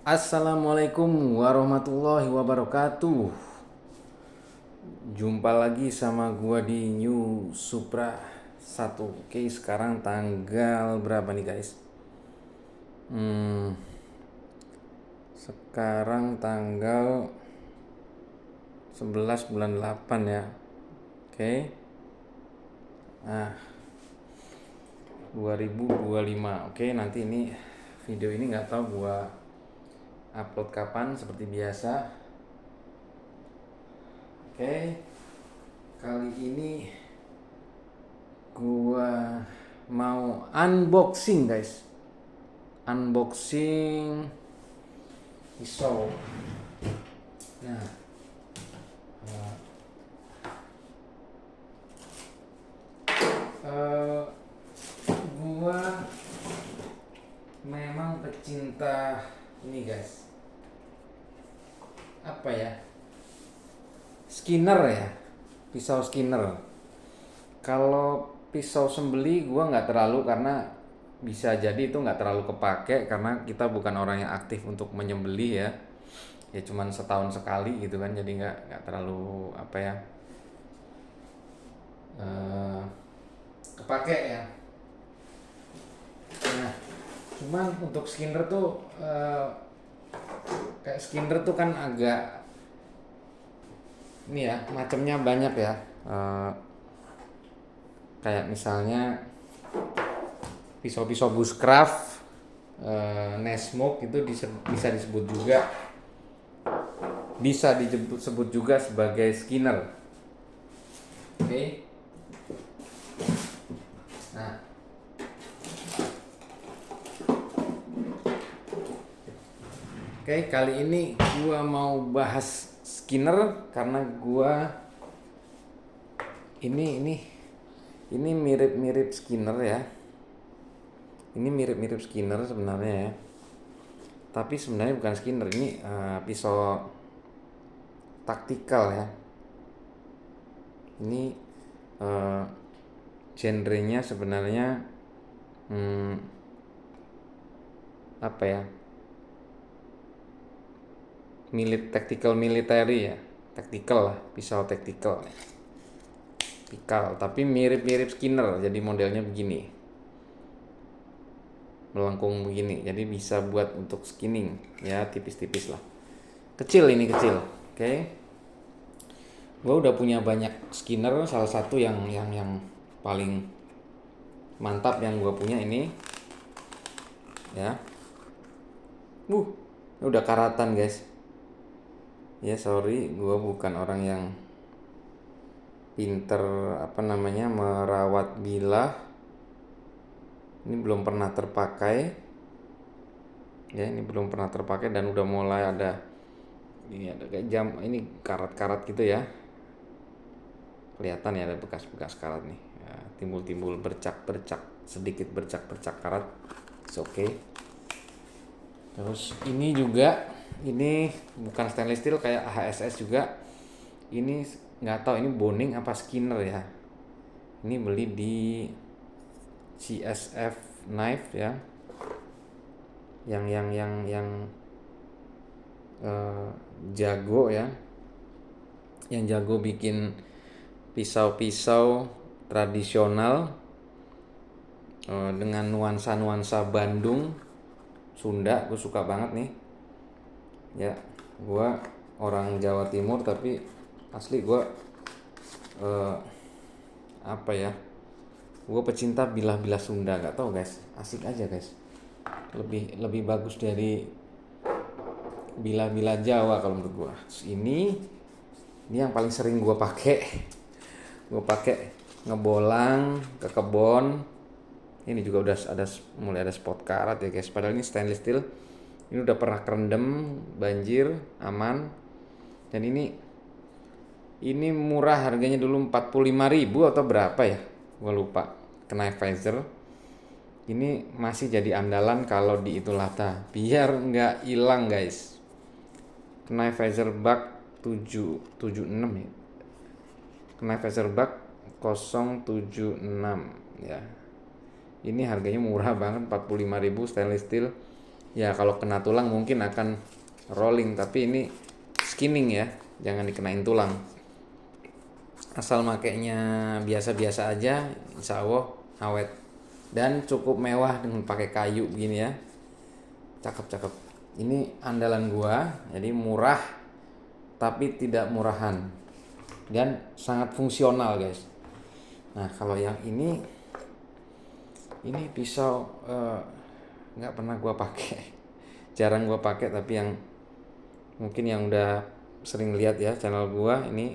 Assalamualaikum warahmatullahi wabarakatuh. Jumpa lagi sama gua di New Supra 1. Oke, sekarang tanggal berapa nih guys? Sekarang tanggal 11 bulan 8 ya. Oke. Nah, 2025. Oke, nanti ini video ini nggak tahu gua upload kapan seperti biasa. Oke, kali ini gua mau unboxing guys. Unboxing pisau. Nah, eh, gua memang pecinta ini guys. Apa ya? Skinner ya, pisau Skinner. Kalau pisau sembeli gua nggak terlalu, karena bisa jadi itu nggak terlalu kepake karena kita bukan orang yang aktif untuk menyembelih ya. Ya cuman setahun sekali gitu kan, jadi nggak terlalu apa ya, kepake ya. Nah, cuman untuk Skinner tuh kayak Skinner tuh kan agak ini ya, macamnya banyak ya. Kayak misalnya pisau-pisau bushcraft, Nesmok itu bisa disebut juga, bisa disebut juga sebagai Skinner. Oke. Nah, oke, kali ini gua mau bahas Skinner karena gua ini mirip-mirip Skinner ya. Ini mirip-mirip Skinner sebenarnya ya. Tapi sebenarnya bukan Skinner, ini pisau taktikal ya. Ini genrenya sebenarnya apa ya? Tactical military ya. Tactical lah, pisau tactical. Pikal, tapi mirip-mirip Skinner, jadi modelnya begini, melengkung begini, jadi bisa buat untuk skinning ya, tipis-tipis lah, kecil, ini kecil. Oke. Gue udah punya banyak Skinner, salah satu yang paling mantap yang gue punya ini ya. Ini udah karatan guys ya. Sorry, gue bukan orang yang pinter merawat bilah. Ini belum pernah terpakai ya, dan udah mulai ada kayak jam, ini karat-karat gitu ya, kelihatan ya, ada bekas-bekas karat nih ya, timbul-timbul bercak-bercak, sedikit bercak-bercak karat. It's okay. Terus ini juga, ini bukan stainless steel kayak HSS juga. Ini nggak tahu ini Boning apa Skinner ya. Ini beli di CSF Knife ya. Yang jago ya. Yang jago bikin pisau-pisau tradisional dengan nuansa-nuansa Bandung, Sunda. Gue suka banget nih. Ya, gue orang Jawa Timur tapi asli gue gue pecinta bilah-bilah Sunda, nggak tahu guys, asik aja guys, lebih bagus dari bilah-bilah Jawa kalau menurut gue. Ini yang paling sering gue pakai ngebolang ke kebon. Ini juga udah mulai ada spot karat ya guys, padahal ini stainless steel. Ini udah pernah kerendam banjir, aman. Dan ini murah, harganya dulu 45.000 atau berapa ya, gue lupa. Knife Visor ini masih jadi andalan kalau di Idul Adha, biar nggak hilang guys. Knife Visor Bug 776 ya, Knife Visor Bug 076 ya. Ini harganya murah banget, 45.000, stainless steel. Ya kalau kena tulang mungkin akan rolling, tapi ini skinning ya, jangan dikenain tulang. Asal makainya biasa-biasa aja, insya Allah awet. Dan cukup mewah dengan pakai kayu begini ya. Cakep-cakep. Ini andalan gua, jadi murah tapi tidak murahan. Dan sangat fungsional guys. Nah kalau yang ini pisau nggak pernah gua pakai. Jarang gua pakai, tapi yang mungkin yang udah sering lihat ya channel gua, ini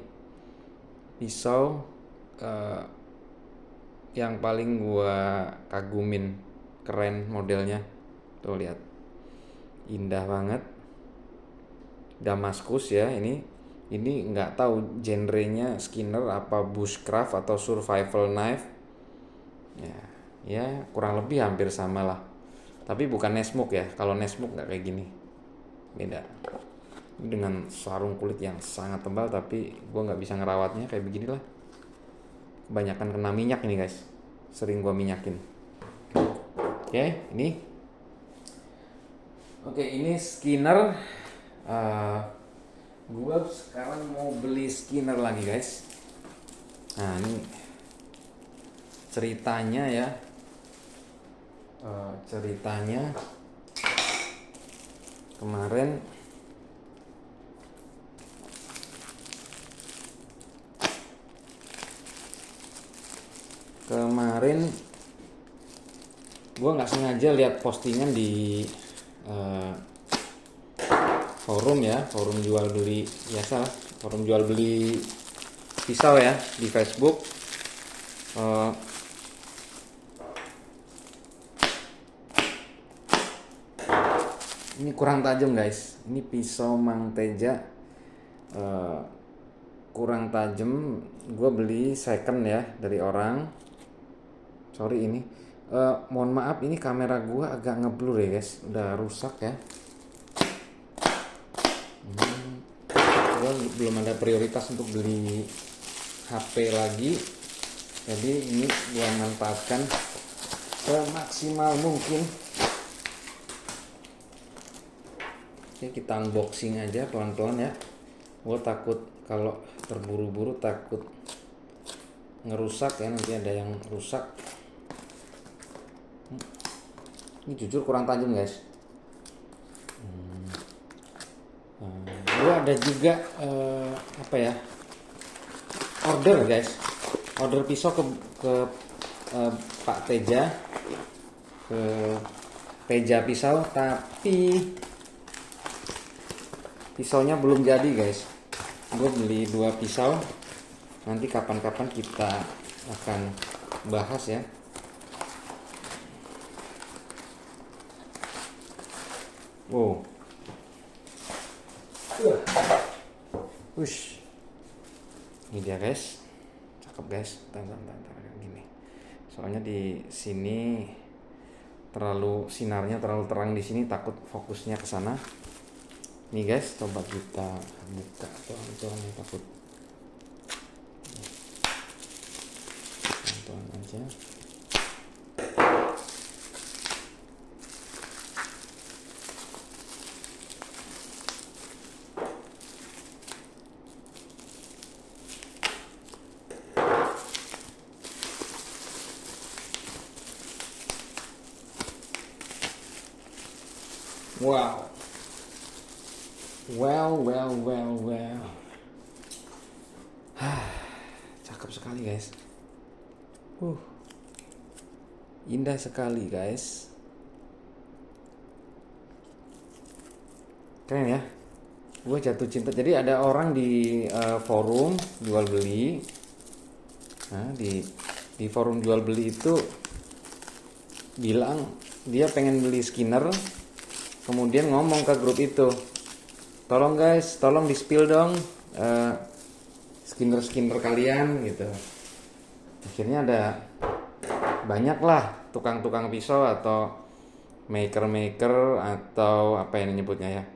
pisau yang paling gua kagumin, keren modelnya. Tuh lihat, indah banget, Damaskus ya. Ini nggak tahu genrenya Skinner apa bushcraft atau survival knife ya kurang lebih hampir sama lah, tapi bukan Nesmuk ya. Kalau Nesmuk nggak kayak gini, beda. Ini dengan sarung kulit yang sangat tebal, tapi gua nggak bisa ngerawatnya kayak beginilah. Kebanyakan kena minyak ini guys, sering gua minyakin. Ini Skinner. Gua sekarang mau beli Skinner lagi guys. Nah ini ceritanya ya. Ceritanya kemarin gue nggak sengaja lihat postingan di forum ya, forum jual beli biasa, forum jual beli pisau ya di Facebook. Ini kurang tajam guys, ini pisau Mang Teja kurang tajam. Gue beli second ya dari orang. Sorry ini mohon maaf, ini kamera gue agak ngeblur ya guys, udah rusak ya. Gue belum ada prioritas untuk beli HP lagi, jadi ini gue manfaatkan semaksimal mungkin. Oke, kita unboxing aja pelan-pelan ya. Gue takut kalau terburu-buru, takut ngerusak ya, nanti ada yang rusak. Ini jujur kurang tajam guys. Gue ada juga order guys, order pisau ke Pak Teja, ke Teja Pisau, tapi pisaunya belum jadi guys. Gue beli 2 pisau, nanti kapan-kapan kita akan bahas ya. Wow. Wush. Ini dia guys. Cakep guys. Bentar gini. Soalnya di sini sinarnya terlalu terang di sini, takut fokusnya ke sana. Nih guys, coba kita buka pelan-pelan, takut. Pelan-pelan aja. Wow. Well. Cakep sekali guys. Indah sekali guys. Keren ya. Gue jatuh cinta. Jadi ada orang di forum jual beli. Nah, di forum jual beli itu bilang dia pengen beli Skinner. Kemudian ngomong ke grup itu, tolong guys, tolong di spill dong Skinner kalian gitu. Akhirnya ada banyak lah tukang-tukang pisau atau maker atau apa yang nyebutnya ya,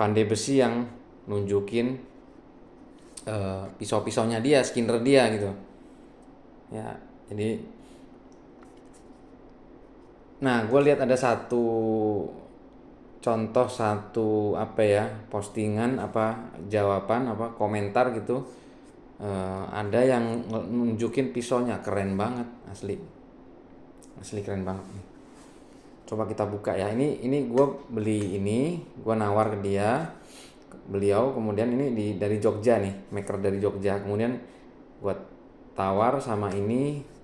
pandai besi yang nunjukin pisau-pisaunya dia, Skinner dia gitu ya. Jadi nah gue lihat ada satu contoh satu apa ya, postingan apa, jawaban apa, komentar gitu. Ada yang nunjukin pisaunya keren banget, asli keren banget nih. Coba kita buka ya. Ini gue beli, ini gue nawar ke beliau, kemudian ini dari Jogja nih, maker dari Jogja. Kemudian gue tawar sama ini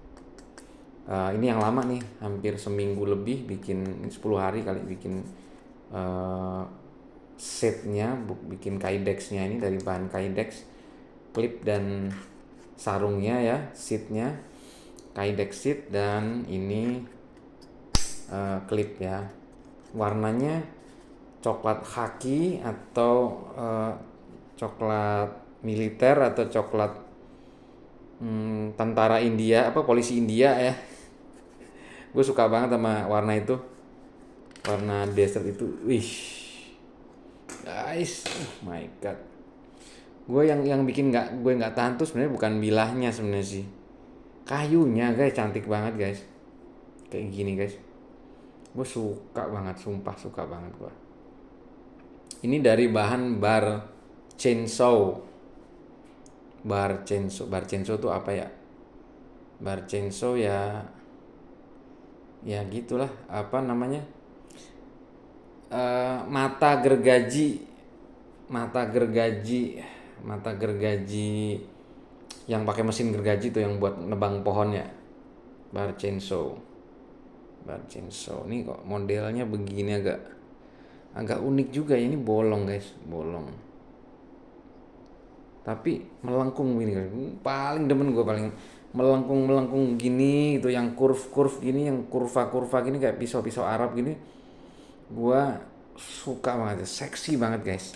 yang lama nih, hampir seminggu lebih bikin, 10 hari kali bikin setnya, bikin kydex-nya ini dari bahan kydex, klip dan sarungnya ya, seatnya kydex seat, dan ini klip ya. Warnanya coklat khaki atau coklat militer atau coklat tentara India, apa, polisi India ya. Gue suka banget sama warna itu, warna desert itu. Wih guys, oh my god. Gue yang bikin gue nggak tahan tuh sebenarnya bukan bilahnya sebenarnya sih, kayunya guys, cantik banget guys, kayak gini guys. Gue suka banget, sumpah suka banget gue. Ini dari bahan bar chainsaw. Bar chainsaw tuh apa ya? Bar chainsaw ya gitulah, apa namanya, mata gergaji yang pakai mesin gergaji tuh, yang buat nebang pohon ya. Bar chainsaw ini kok modelnya begini, agak unik juga ya. Ini bolong guys, tapi melengkung gini guys. Paling demen gue, paling melengkung gini gitu, yang curve gini, yang kurva gini, kayak pisau Arab gini. Gue suka banget, seksi banget guys.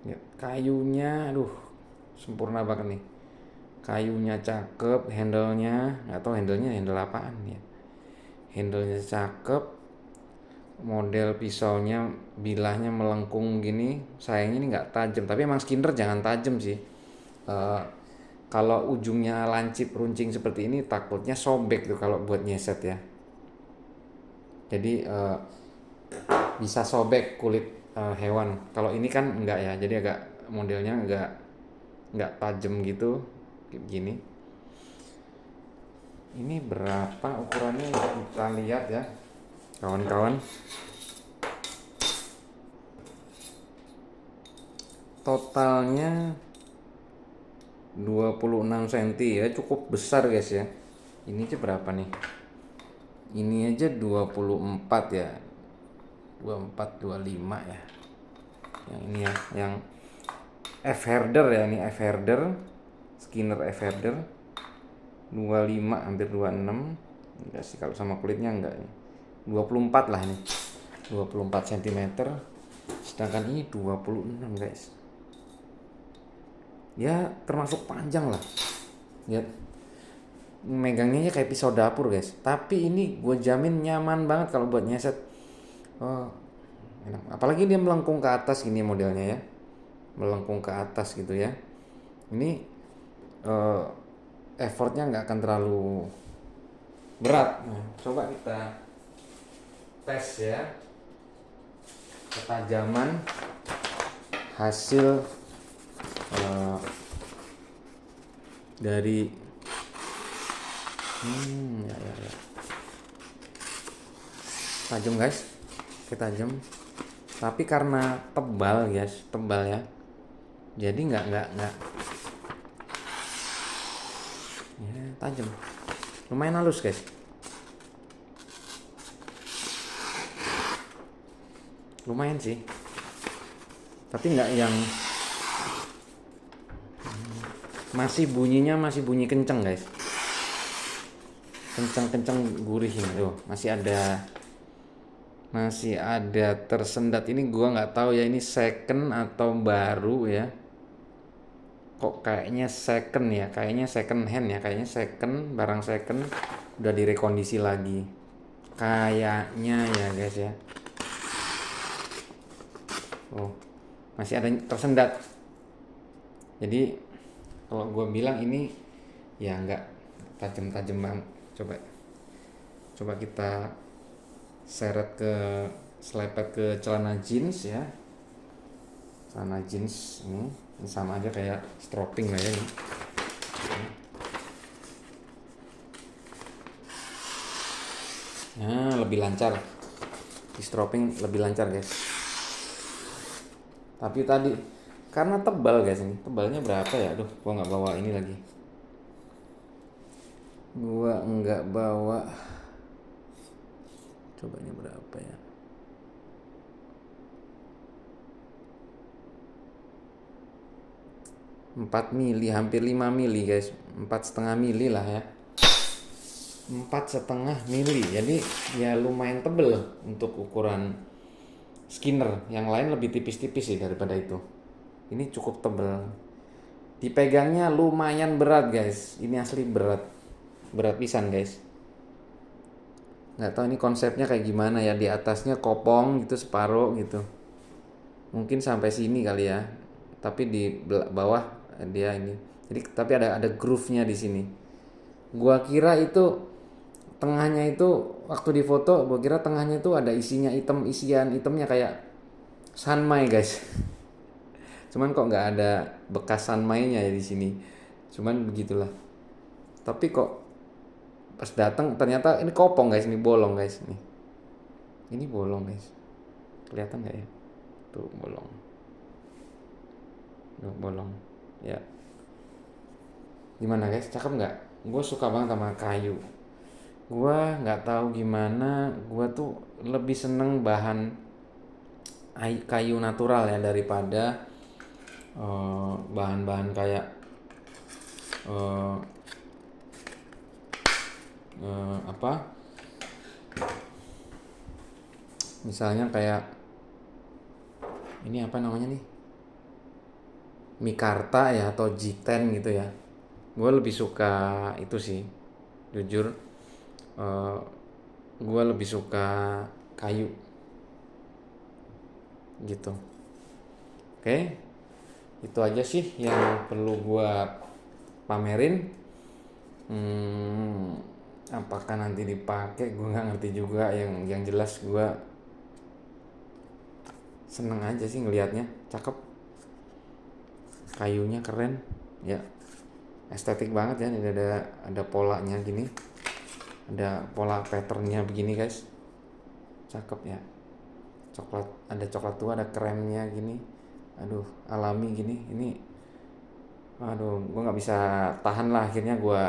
Ya, kayunya aduh sempurna banget nih. Kayunya cakep, handle-nya nggak tahu handle apaan ya. Handle-nya cakep, model pisaunya bilahnya melengkung gini. Sayangnya ini nggak tajam, tapi emang Skinner jangan tajam sih. Kalau ujungnya lancip runcing seperti ini takutnya sobek tuh kalau buat nyeset ya. Jadi bisa sobek kulit hewan. Kalau ini kan enggak ya, jadi agak modelnya enggak tajam gitu, kayak gini. Ini berapa ukurannya, kita lihat ya kawan-kawan. Totalnya 26 cm ya, cukup besar guys ya. Ini aja berapa nih? Ini aja 24 ya. 24 25 ya. Yang ini ya, yang F-herder ya, ini F-herder, Skinner F-herder 25, hampir 26. Enggak sih, kalau sama kulitnya enggak nih. 24 lah ini. 24 cm. Sedangkan ini 26 guys. Ya termasuk panjang lah. Lihat, megangnya kayak pisau dapur guys. Tapi ini gue jamin nyaman banget kalau buat nyeset. Enak. Apalagi dia melengkung ke atas gini modelnya ya, melengkung ke atas gitu ya. Ini effortnya nggak akan terlalu berat. Nah, coba kita tes ya ketajaman hasil dari ya. Tajam guys, tajam. Tapi karena tebal guys, tebal ya, jadi nggak ya, tajam, lumayan halus guys, lumayan sih, tapi nggak yang masih bunyi kenceng guys, kenceng gurih ini tuh, masih ada tersendat. Ini gua nggak tahu ya, ini second atau baru ya. Kok kayaknya second ya, kayaknya second hand ya, kayaknya second, barang second udah direkondisi lagi kayaknya ya guys ya. Oh, masih ada tersendat. Jadi kalau gua bilang ini ya nggak tajam banget. Coba kita seret ke selepet ke celana jeans ya. Celana jeans ini sama aja kayak stropping lah ya ini. Nah, lebih lancar. Di stropping lebih lancar guys. Tapi tadi karena tebal guys ini. Tebalnya berapa ya? Aduh, gua nggak bawa ini lagi. Gua nggak bawa. Cobanya berapa ya? 4 mili, hampir 5 mili guys. 4,5 mili lah ya. 4,5 mili. Jadi ya lumayan tebel untuk ukuran Skinner. Yang lain lebih tipis-tipis sih daripada itu. Ini cukup tebel. Dipegangnya lumayan berat guys. Ini asli berat. Berat pisan guys. Nggak tahu ini konsepnya kayak gimana ya. Di atasnya kopong gitu separuh gitu. Mungkin sampai sini kali ya. Tapi di bawah dia ini. Jadi tapi ada groove-nya di sini. Gua kira itu tengahnya itu waktu di foto, gua kira tengahnya itu ada isian itemnya kayak Sanmai guys. Cuman kok nggak ada bekas Sanmainya ya di sini. Cuman begitulah. Tapi kok pas datang ternyata ini kopong guys, ini bolong guys nih. Ini bolong guys. Kelihatan nggak ya? Tuh bolong. Tuh bolong. Ya. Gimana guys? Cakep nggak? Gue suka banget sama kayu. Gue nggak tahu gimana. Gue tuh lebih seneng bahan kayu natural ya daripada bahan-bahan kayak apa? Misalnya kayak ini apa namanya nih? Mikarta ya atau G10 gitu ya. Gue lebih suka itu sih, jujur. Gue lebih suka kayu gitu. Oke, itu aja sih yang perlu gue pamerin. Apakah nanti dipakai gue nggak ngerti juga. Yang jelas gue seneng aja sih ngelihatnya, cakep, kayunya keren ya, estetik banget ya. Ini ada polanya gini, ada pola patternnya begini guys, cakep ya. Ada coklat tua, ada kremnya gini, aduh alami gini. Ini aduh gue nggak bisa tahan lah, akhirnya gue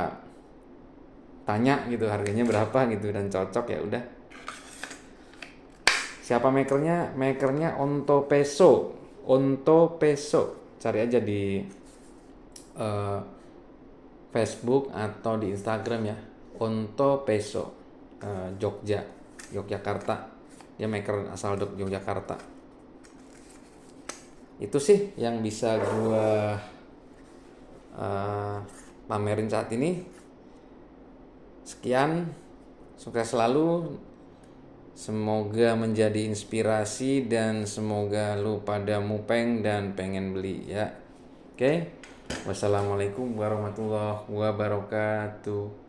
tanya gitu harganya berapa gitu, dan cocok ya udah. Siapa makernya Onto Peso, cari aja di Facebook atau di Instagram ya, Onto Peso, Yogyakarta. Dia maker asal Yogyakarta. Itu sih yang bisa gue pamerin saat ini. Sekian, sukses selalu. Semoga menjadi inspirasi dan semoga lu pada mupeng dan pengen beli ya. Oke. Wassalamualaikum warahmatullahi wabarakatuh.